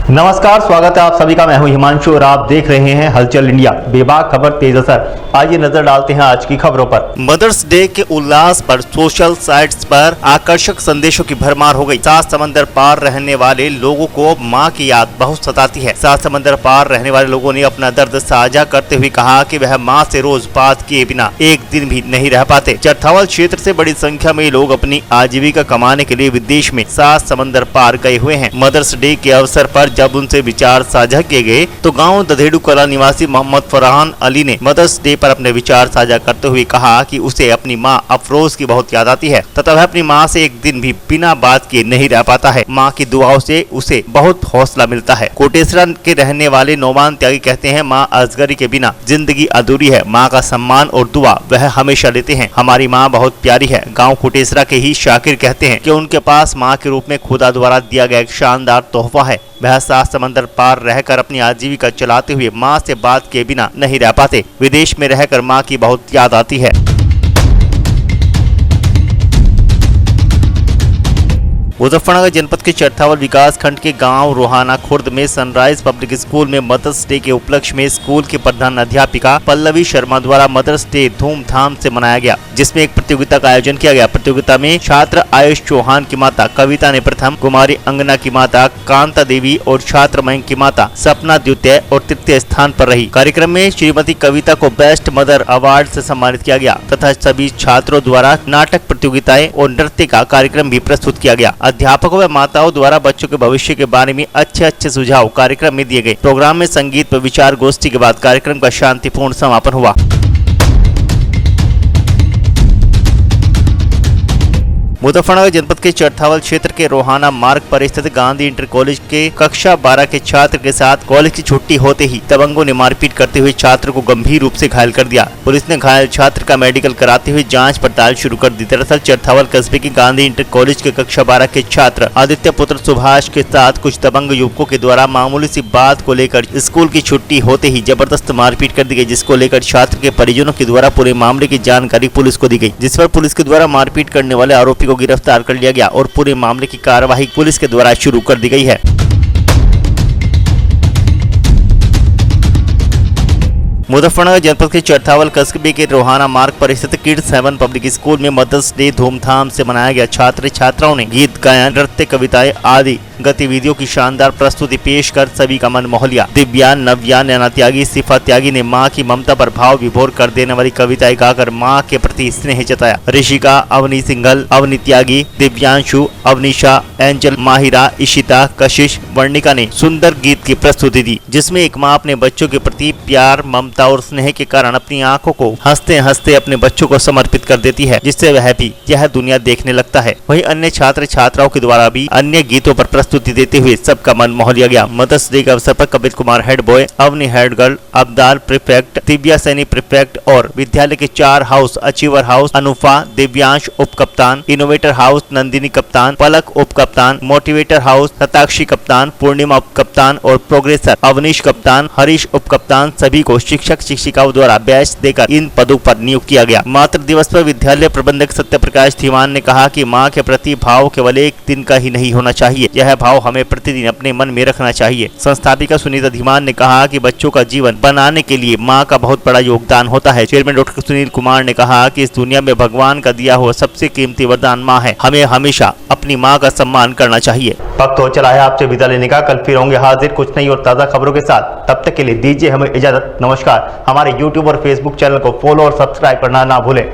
नमस्कार, स्वागत है आप सभी का। मैं हूं हिमांशु और आप देख रहे हैं हलचल इंडिया। बेबाक खबर तेज असर। आइए नजर डालते हैं आज की खबरों पर। मदर्स डे के उल्लास पर सोशल साइट्स पर आकर्षक संदेशों की भरमार हो गई। सात समंदर पार रहने वाले लोगों को मां की याद बहुत सताती है। सात समंदर पार रहने वाले लोगों ने अपना दर्द साझा करते हुए कहा कि वह मां से रोज बात किए बिना एक दिन भी नहीं रह पाते। चरथावल क्षेत्र से बड़ी संख्या में लोग अपनी आजीविका कमाने के लिए विदेश में सात समंदर पार गए हुए हैं। मदर्स डे के अवसर पर जब उनसे विचार साझा किए गए तो गांव दधेड़ू कला निवासी मोहम्मद फरहान अली ने मदर्स डे पर अपने विचार साझा करते हुए कहा कि उसे अपनी मां अफरोज की बहुत याद आती है तथा वह अपनी मां से एक दिन भी बिना बात किए नहीं रह पाता है। मां की दुआओं से उसे बहुत हौसला मिलता है। कोटेसरा के रहने वाले नौमान त्यागी कहते हैं, मां असगरी के बिना जिंदगी अधूरी है। मां का सम्मान और दुआ वह हमेशा लेते हैं। हमारी मां बहुत प्यारी है। गाँव कोटेसरा के ही शाकिर कहते हैं कि उनके पास मां के रूप में खुदा द्वारा दिया गया एक शानदार तोहफा है। वह सात समंदर पार रहकर अपनी आजीविका चलाते हुए मां से बात किए बिना नहीं रह पाते। विदेश में रहकर मां की बहुत याद आती है। मुजफ्फरनगर जनपद के चरथावल विकास खंड के गांव रोहाना खुर्द में सनराइज पब्लिक स्कूल में मदर्स डे के उपलक्ष्य में स्कूल की प्रधान अध्यापिका पल्लवी शर्मा द्वारा मदर्स डे धूमधाम से मनाया गया, जिसमें एक प्रतियोगिता का आयोजन किया गया। प्रतियोगिता में छात्र आयुष चौहान की माता कविता ने प्रथम, कुमारी अंगना की माता कांता देवी और छात्र मयंक की माता सपना द्वितीय और तृतीय स्थान पर रही। कार्यक्रम में श्रीमती कविता को बेस्ट मदर अवार्ड से सम्मानित किया गया तथा सभी छात्रों द्वारा नाटक प्रतियोगिताएं और नृत्य का कार्यक्रम भी प्रस्तुत किया गया। अध्यापकों व माताओं द्वारा बच्चों के भविष्य के बारे में अच्छे सुझाव कार्यक्रम में दिए गए। प्रोग्राम में संगीत व विचार गोष्ठी के बाद कार्यक्रम का शांतिपूर्ण समापन हुआ। मुजफ्फरनगर जनपद के चरथावल क्षेत्र के रोहाना मार्ग पर स्थित गांधी इंटर कॉलेज के कक्षा 12 के छात्र के साथ कॉलेज की छुट्टी होते ही दबंगों ने मारपीट करते हुए छात्र को गंभीर रूप से घायल कर दिया। पुलिस ने घायल छात्र का मेडिकल कराते हुए जांच पड़ताल शुरू कर दी। दरअसल चरथावल कस्बे के गांधी इंटर कॉलेज के कक्षा 12 के छात्र आदित्य पुत्र सुभाष के साथ कुछ दबंग युवकों के द्वारा मामूली सी बात को लेकर स्कूल की छुट्टी होते ही जबरदस्त मारपीट कर दी गई, जिसको लेकर छात्र के परिजनों के द्वारा पूरे मामले की जानकारी पुलिस को दी गई, जिस पर पुलिस के द्वारा मारपीट करने वाले आरोपी को गिरफ्तार कर लिया गया और पूरे मामले की कार्यवाही पुलिस के द्वारा शुरू कर दी गई है। मुजफ्फरनगर जनपद के चरथावल कस्बे के रोहाना मार्ग पर स्थित किड्स हेवन पब्लिक स्कूल में मदर्स डे धूमधाम से मनाया गया। छात्र छात्राओं ने गीत गायन, नृत्य, कविताएं आदि गतिविधियों की शानदार प्रस्तुति पेश कर सभी का मन मोह लिया। दिव्यान, नव्यान, नैना त्यागी, सिफा त्यागी ने मां की ममता पर भाव विभोर कर देने वाली कविताएं गाकर मां के प्रति स्नेह जताया। ऋषिका, अवनी सिंघल, अवनी त्यागी, दिव्यांशु, अवनीशा, एंजल, माहिरा, इशिता, कशिश, वर्णिका ने सुंदर गीत की प्रस्तुति दी, जिसमें एक मां अपने बच्चों के प्रति प्यार, ममता और स्नेह के कारण अपनी आंखों को हंसते हंसते अपने बच्चों को समर्पित कर देती है, जिससे वह भी यह दुनिया देखने लगता है। वहीं अन्य छात्र छात्राओं के द्वारा भी अन्य गीतों पर प्रस्तुति देते हुए सबका मन मोह लिया गया। मदर्स डे के अवसर पर Kapil Kumar head boy, Avani head girl, Abdal prefect, Divya Saini prefect और विद्यालय के 4 house achiever house, Anufa, Divyansh उप कप्तान, इनोवेटर हाउस नंदिनी कप्तान, पलक उप कप्तान, मोटिवेटर हाउस सताक्षी कप्तान, पूर्णिमा उप कप्तान और प्रोग्रेसर अवनीश कप्तान, हरीश उप कप्तान सभी को शिक्षक शिक्षिकाओं द्वारा बैच देकर इन पदों पर नियुक्त किया गया। मातृ दिवस पर विद्यालय प्रबंधक सत्य प्रकाश धीमान ने कहा कि मां के प्रति भाव केवल एक दिन का ही नहीं होना चाहिए, यह भाव हमें प्रतिदिन अपने मन में रखना चाहिए। संस्थापिका सुनीता धीमान ने कहा कि बच्चों का जीवन बनाने के लिए मां का बहुत बड़ा योगदान होता है। चेयरमैन डॉक्टर सुनील कुमार ने कहा कि इस दुनिया में भगवान का दिया हुआ सबसे कीमती वरदान मां है। हमें हमेशा अपनी मां का सम्मान करना चाहिए। वक्त हो चला है आपसे विदा लेने का। कल फिर होंगे हाजिर कुछ नई और ताजा खबरों के साथ। तब तक के लिए दीजिए हमें इजाजत। नमस्कार। हमारे YouTube और Facebook चैनल को फॉलो और सब्सक्राइब करना ना भूलें।